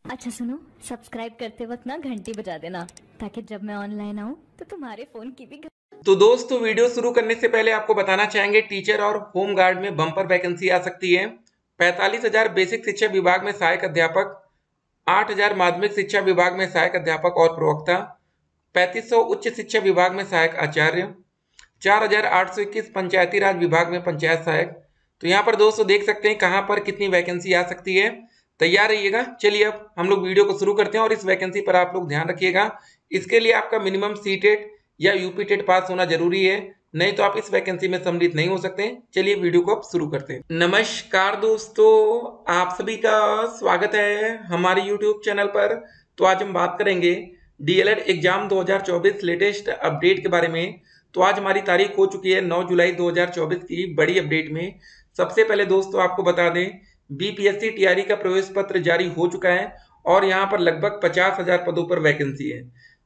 अच्छा सुनो, सब्सक्राइब करते वक्त ना घंटी बजा देना ताकि जब मैं ऑनलाइन आऊँ तो तुम्हारे फोन की भी तो दोस्तों, वीडियो शुरू करने से पहले आपको बताना चाहेंगे टीचर और होम गार्ड में बम्पर वैकेंसी आ सकती है। 45,000 बेसिक शिक्षा विभाग में सहायक अध्यापक, 8,000 माध्यमिक शिक्षा विभाग में सहायक अध्यापक और प्रवक्ता, 3,500 उच्च शिक्षा विभाग में सहायक आचार्य, 4,821 पंचायती राज विभाग में पंचायत सहायक। तो यहाँ पर दोस्तों देख सकते हैं कहाँ पर कितनी वैकेंसी आ सकती है। तैयार रहिएगा। चलिए अब हम लोग वीडियो को शुरू करते हैं और इस वैकेंसी पर आप लोग ध्यान रखिएगा। इसके लिए आपका मिनिमम सीटेट या यूपी टेट पास होना जरूरी है, नहीं तो आप इस वैकेंसी में सम्मिलित नहीं हो सकते। चलिए वीडियो को अब शुरू करते हैं। नमस्कार दोस्तों, आप सभी का स्वागत है हमारे यूट्यूब चैनल पर। तो आज हम बात करेंगे डीएलएड एग्जाम 2024 लेटेस्ट अपडेट के बारे में। तो आज हमारी तारीख हो चुकी है 9 जुलाई 2024 की बड़ी अपडेट में। सबसे पहले दोस्तों आपको बता दें, बीपीएससी टीआरई का प्रवेश पत्र जारी हो चुका है और यहाँ पर लगभग 50,000 पदों पर वैकेंसी है।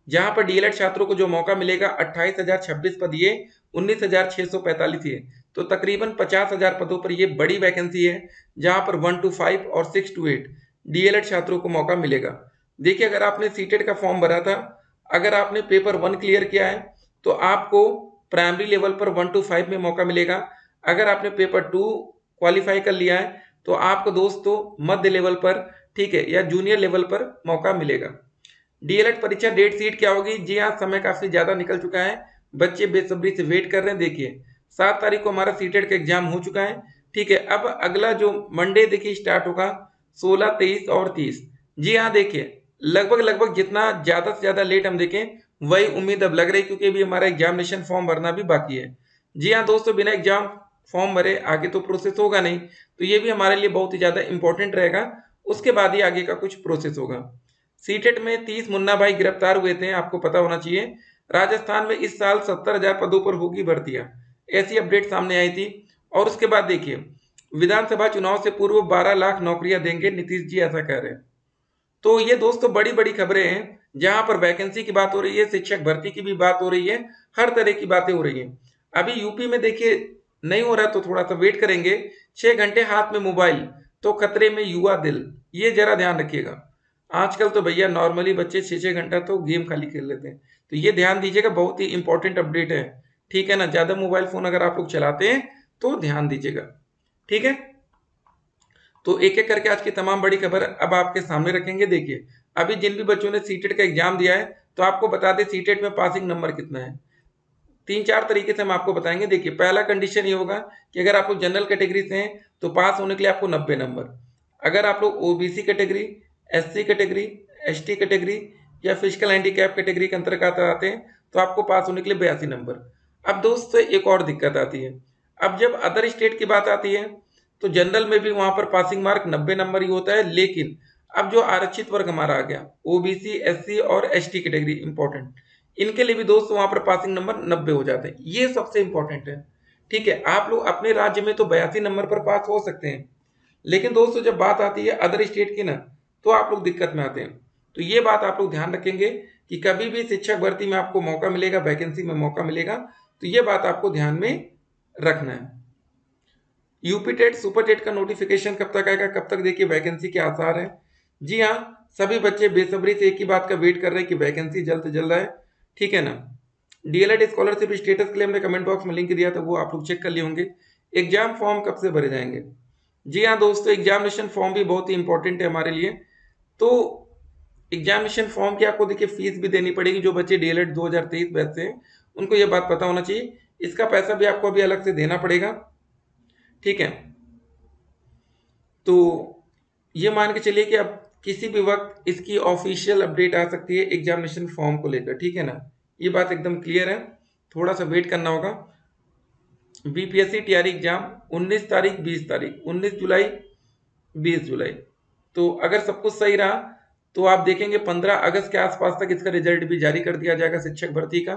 जहां पर डीएलएड छात्रों को जो मौका मिलेगा 28,026 पद, ये 19,645 ये, तो तकरीबन 50,000 पदों पर ये बड़ी वैकेंसी है। जहां पर 1 to 5 और 6 to 8 डीएलएड छात्रों को मौका मिलेगा। देखिए, अगर आपने सीटेट का फॉर्म भरा था, अगर आपने पेपर 1 क्लियर किया है तो आपको प्राइमरी लेवल पर 1 to 5 में मौका मिलेगा। अगर आपने पेपर 2 क्वालिफाई कर लिया है तो आपको दोस्तों मध्य लेवल पर, ठीक है, या जूनियर लेवल पर मौका मिलेगा। डीएलएड परीक्षा डेट सीट क्या होगी? जी हाँ, समय काफी ज्यादा निकल चुका है, बच्चे बेसब्री से वेट कर रहे हैं। देखिए 7 तारीख को हमारा सीटेट का एग्जाम हो चुका है, ठीक है। अब अगला जो मंडे देखिए स्टार्ट होगा 16, 23 और 30। जी हाँ, देखिए लगभग जितना ज्यादा से ज्यादा लेट हम देखें वही उम्मीद अब लग रही, क्योंकि अभी हमारा एग्जामिनेशन फॉर्म भरना भी बाकी है। जी हाँ दोस्तों, बिना एग्जाम फॉर्म भरे आगे तो प्रोसेस होगा नहीं, तो ये भी हमारे लिए बहुत ही ज्यादा इंपॉर्टेंट रहेगा। उसके बाद ही आगे का कुछ प्रोसेस होगा। सीटेट में 30 मुन्ना भाई गिरफ्तार हुए थे, आपको पता होना चाहिए। राजस्थान में इस साल 70,000 पदों पर होगी भर्तियां, ऐसी अपडेट सामने आई थी। और उसके बाद देखिए, विधानसभा चुनाव से पूर्व 12 लाख नौकरियां देंगे नीतीश जी, ऐसा कह रहे हैं। तो ये दोस्तों बड़ी बड़ी खबरें हैं, जहां पर वैकेंसी की बात हो रही है, शिक्षक भर्ती की भी बात हो रही है, हर तरह की बातें हो रही हैं। अभी यूपी में देखिए नहीं हो रहा तो थोड़ा सा वेट करेंगे। 6 घंटे हाथ में मोबाइल तो खतरे में युवा दिल, ये जरा ध्यान रखिएगा। आजकल तो भैया नॉर्मली बच्चे 6 घंटा तो गेम खाली खेल लेते हैं, तो ये ध्यान दीजिएगा, बहुत ही इंपॉर्टेंट अपडेट है, ठीक है ना। ज्यादा मोबाइल फोन अगर आप लोग चलाते हैं तो ध्यान दीजिएगा, ठीक है। तो एक एक करके आज की तमाम बड़ी खबर अब आपके सामने रखेंगे। देखिए, अभी जिन भी बच्चों ने सीटेट का एग्जाम दिया है, तो आपको बता दें सीटेट में पासिंग नंबर कितना है। 3-4 तरीके से हम आपको बताएंगे। देखिए, पहला कंडीशन ये होगा कि अगर आप लोग जनरल कैटेगरी से हैं तो पास होने के लिए आपको 90 नंबर। अगर आप लोग OBC category, SC category, ST category या फिजिकल हैंडीकैप कैटेगरी के अंतर्गत आते हैं तो आपको पास होने के लिए 82 नंबर। अब दोस्तों एक और दिक्कत आती है, अब जब अदर स्टेट की बात आती है तो जनरल में भी वहां पर पासिंग मार्क 90 नंबर ही होता है। लेकिन अब जो आरक्षित वर्ग हमारा आ गया, ओबीसी, एससी और एसटी कैटेगरी, इंपॉर्टेंट, इनके लिए भी दोस्तों वहां पर पासिंग नंबर 90 हो जाते हैं। ये सबसे इंपॉर्टेंट है, ठीक है। आप लोग अपने राज्य में तो 82 नंबर पर पास हो सकते हैं, लेकिन दोस्तों जब बात आती है अदर स्टेट की ना, तो आप लोग दिक्कत में आते हैं। तो ये बात आप लोग ध्यान रखेंगे कि कभी भी शिक्षक भर्ती में आपको मौका मिलेगा, वैकेंसी में मौका मिलेगा, तो ये बात आपको ध्यान में रखना है। यूपी टेट, सुपर टेट का नोटिफिकेशन कब तक आएगा, कब तक देखिए वैकेंसी के आसार है। जी हाँ, सभी बच्चे बेसब्री से एक ही बात का वेट कर रहे हैं कि वैकेंसी जल्द से जल्द आए, ठीक है ना। डीएलएड स्कॉलरशिप स्टेटस के लिए हमने कमेंट बॉक्स में लिंक दिया था, वो आप लोग चेक कर लिए होंगे। एग्जाम फॉर्म कब से भरे जाएंगे? जी हाँ दोस्तों, एग्जामिनेशन फॉर्म भी बहुत ही इंपॉर्टेंट है हमारे लिए। तो एग्जामिनेशन फॉर्म की आपको देखिए फीस भी देनी पड़ेगी। जो बच्चे डीएलएड 2023 बैच से हैं उनको ये बात पता होना चाहिए, इसका पैसा भी आपको अभी अलग से देना पड़ेगा, ठीक है। तो ये मान के चलिए कि अब किसी भी वक्त इसकी ऑफिशियल अपडेट आ सकती है एग्जामिनेशन फॉर्म को लेकर, ठीक है ना। ये बात एकदम क्लियर है, थोड़ा सा वेट करना होगा। बीपीएससी टीआरई एग्जाम 19 तारीख, 20 तारीख, 19 जुलाई, 20 जुलाई। तो अगर सब कुछ सही रहा तो आप देखेंगे 15 अगस्त के आसपास तक इसका रिजल्ट भी जारी कर दिया जाएगा शिक्षक भर्ती का।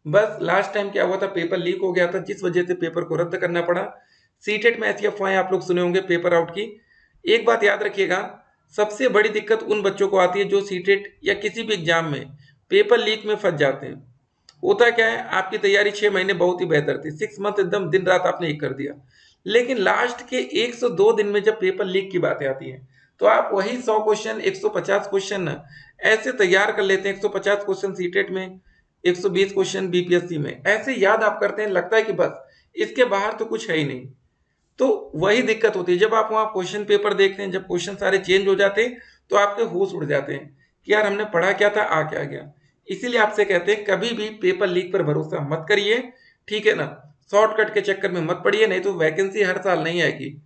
बस लास्ट टाइम क्या हुआ था, पेपर लीक हो गया था, जिस वजह से पेपर को रद्द करना पड़ा। सीटेट में ऐसी अफवाहें आप लोग सुने होंगे पेपर आउट की। एक बात याद रखिएगा, सबसे बड़ी दिक्कत उन बच्चों को आती है जो सीटेट या किसी भी एग्जाम में पेपर लीक में फंस जाते हैं। होता क्या है, आपकी तैयारी 6 महीने बहुत ही बेहतर थी, 6 मंथ एकदम दिन रात आपने एक कर दिया, लेकिन लास्ट के 102 दिन में जब पेपर लीक की बातें आती हैं तो आप वही 100 क्वेश्चन 150 क्वेश्चन ना ऐसे तैयार कर लेते हैं, 150 क्वेश्चन सीटेट में, 120 क्वेश्चन बीपीएससी में, ऐसे याद आप करते हैं, लगता है कि बस इसके बाहर तो कुछ है ही नहीं। तो वही दिक्कत होती है जब आप वहां क्वेश्चन पेपर देखते हैं, जब क्वेश्चन सारे चेंज हो जाते हैं तो आपके होश उड़ जाते हैं कि यार हमने पढ़ा क्या था, आ क्या गया। इसीलिए आपसे कहते हैं कभी भी पेपर लीक पर भरोसा मत करिए, ठीक है ना। शॉर्टकट के चक्कर में मत पड़िए, नहीं तो वैकेंसी हर साल नहीं आएगी।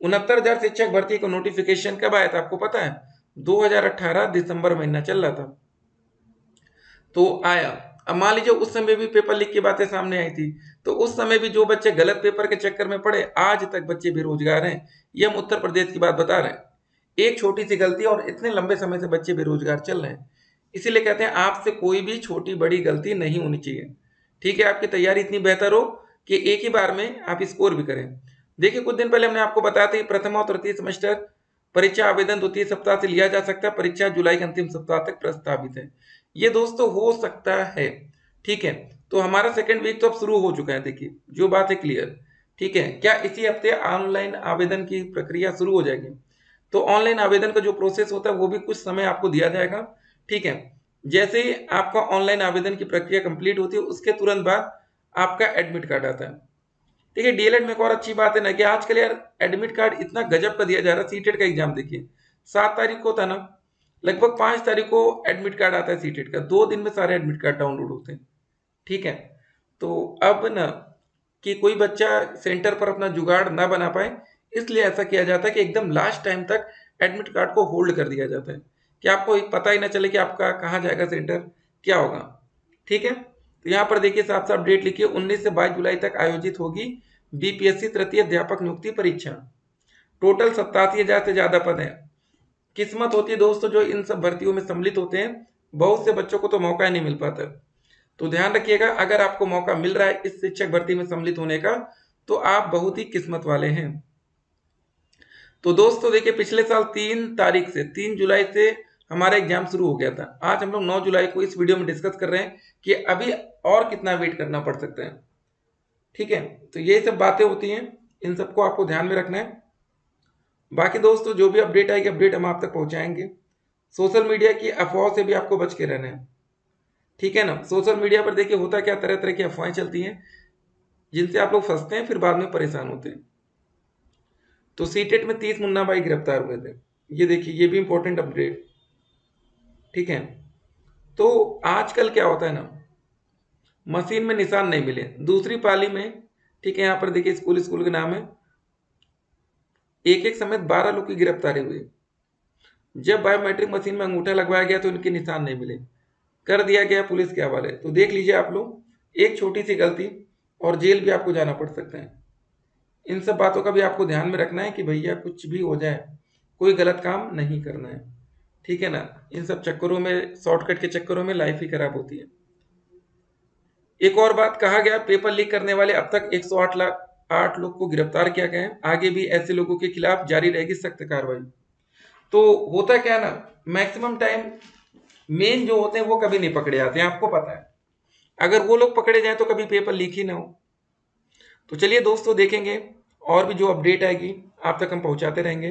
69,000 शिक्षक भर्ती का नोटिफिकेशन कब आया था आपको पता है? 2018 दिसंबर महीना चल रहा था तो आया। अब मान लीजिए उस समय भी पेपर लीक की बातें सामने आई थी, तो उस समय भी जो बच्चे गलत पेपर के चक्कर में पड़े, आज तक बच्चे बेरोजगार हैं। ये हम उत्तर प्रदेश की बात बता रहे हैं। एक छोटी सी गलती और इतने लंबे समय से बच्चे बेरोजगार चल रहे हैं। इसीलिए कहते हैं आपसे कोई भी छोटी बड़ी गलती नहीं होनी चाहिए, ठीक है। आपकी तैयारी इतनी बेहतर हो कि एक ही बार में आप स्कोर भी करें। देखिए कुछ दिन पहले हमने आपको बताया था प्रथम और तृतीय सेमेस्टर परीक्षा आवेदन द्वितीय सप्ताह से लिया जा सकता है, परीक्षा जुलाई के अंतिम सप्ताह तक प्रस्तावित है। ये दोस्तों हो सकता है, ठीक है। तो हमारा सेकेंड वीक तो अब शुरू हो चुका है, देखिए जो बात है क्लियर, ठीक है। क्या इसी हफ्ते ऑनलाइन आवेदन की प्रक्रिया शुरू हो जाएगी? तो ऑनलाइन आवेदन का जो प्रोसेस होता है वो भी कुछ समय आपको दिया जाएगा, ठीक है। जैसे ही आपका ऑनलाइन आवेदन की प्रक्रिया कंप्लीट होती है उसके तुरंत बाद आपका एडमिट कार्ड आता है, ठीक है। डीएलएड में एक और अच्छी बात है ना कि आजकल यार एडमिट कार्ड इतना गजब का दिया जा रहा है। सीटेट का एग्जाम देखिए 7 तारीख को था ना, लगभग 5 तारीख को एडमिट कार्ड आता है सीटेट का, 2 दिन में सारे एडमिट कार्ड डाउनलोड होते हैं, ठीक है। तो अब ना कि कोई बच्चा सेंटर पर अपना जुगाड़ ना बना पाए, इसलिए ऐसा किया जाता है कि एकदम लास्ट टाइम तक एडमिट कार्ड को होल्ड कर दिया जाता है कि आपको पता ही ना चले कि आपका कहाँ जाएगा सेंटर, क्या होगा, ठीक है। तो यहाँ पर देखिए साफ साफ डेट लिखिए, 19 से 22 जुलाई तक आयोजित होगी बीपीएससी तृतीय अध्यापक नियुक्ति परीक्षा। टोटल 87,000 से ज्यादा पद हैं। किस्मत होती है दोस्तों जो इन सब भर्तियों में सम्मिलित होते हैं, बहुत से बच्चों को तो मौका ही नहीं मिल पाता। तो ध्यान रखिएगा अगर आपको मौका मिल रहा है इस शिक्षक भर्ती में सम्मिलित होने का तो आप बहुत ही किस्मत वाले हैं। तो दोस्तों देखिए पिछले साल 3 जुलाई से हमारा एग्जाम शुरू हो गया था। आज हम लोग 9 जुलाई को इस वीडियो में डिस्कस कर रहे हैं कि अभी और कितना वेट करना पड़ सकता है, ठीक है। तो ये सब बातें होती हैं, इन सबको आपको ध्यान में रखना है। बाकी दोस्तों जो भी अपडेट आएगी अपडेट हम आप तक पहुंचाएंगे। सोशल मीडिया की अफवाहों से भी आपको बच के रहना है, ठीक है ना। सोशल मीडिया पर देखिए होता क्या, तरह तरह की अफवाहें चलती हैं जिनसे आप लोग फंसते हैं, फिर बाद में परेशान होते हैं। तो सीटेट में 30 मुन्ना भाई गिरफ्तार हुए थे, ये देखिए ये भी इंपॉर्टेंट अपडेट, ठीक है। तो आजकल क्या होता है ना, मशीन में निशान नहीं मिले, दूसरी पाली में, ठीक है। यहाँ पर देखिए स्कूल के नाम है, एक समेत 12 लोग की गिरफ्तारी हुई। जब बायोमेट्रिक मशीन में अंगूठा लगवाया गया तो इनके निशान नहीं मिले, कर दिया गया पुलिस के हवाले। तो देख लीजिए आप लोग, एक छोटी सी गलती और जेल भी आपको जाना पड़ सकता है। इन सब बातों का भी आपको ध्यान में रखना है कि भैया कुछ भी हो जाए कोई गलत काम नहीं करना है, ठीक है ना। इन सब चक्करों में, शॉर्टकट के चक्करों में लाइफ ही खराब होती है। एक और बात कहा गया, पेपर लीक करने वाले अब तक 108 लोग को गिरफ्तार किया गया है, आगे भी ऐसे लोगों के खिलाफ जारी रहेगी सख्त कार्रवाई। तो होता क्या ना, मैक्सिमम टाइम मेन जो होते हैं वो कभी नहीं पकड़े जाते हैं, आपको पता है। अगर वो लोग पकड़े जाए तो कभी पेपर लीक ही ना हो। तो चलिए दोस्तों देखेंगे और भी जो अपडेट आएगी आप तक हम पहुंचाते रहेंगे,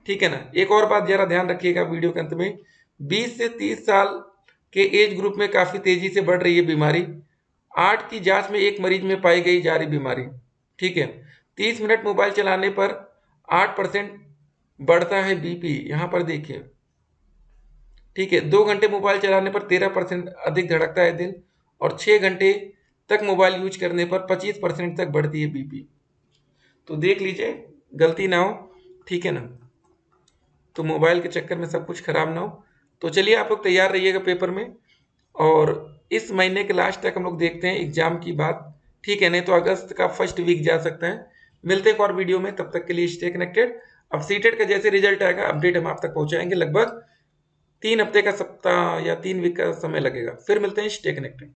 ठीक है ना। एक और बात जरा ध्यान रखिएगा वीडियो के अंत में, 20 से 30 साल के एज ग्रुप में काफी तेजी से बढ़ रही है बीमारी। 8 की जांच में एक मरीज में पाई गई जा रही बीमारी, ठीक है। 30 मिनट मोबाइल चलाने पर 8% बढ़ता है बीपी, यहां पर देखिए, ठीक है। 2 घंटे मोबाइल चलाने पर 13% अधिक धड़कता है दिल, और 6 घंटे तक मोबाइल यूज करने पर 25% तक बढ़ती है बीपी। तो देख लीजिए गलती ना हो, ठीक है ना। तो मोबाइल के चक्कर में सब कुछ खराब ना हो। तो चलिए आप लोग तैयार रहिएगा पेपर में, और इस महीने के लास्ट तक हम लोग देखते हैं एग्जाम की बात, ठीक है। नहीं तो अगस्त का फर्स्ट वीक जा सकता है। मिलते हैं एक और वीडियो में, तब तक के लिए स्टे कनेक्टेड। अब सीटेट का जैसे रिजल्ट आएगा अपडेट हम आप तक पहुंचाएंगे, लगभग 3 हफ्ते का सप्ताह या 3 वीक का समय लगेगा। फिर मिलते हैं, स्टे कनेक्टेड।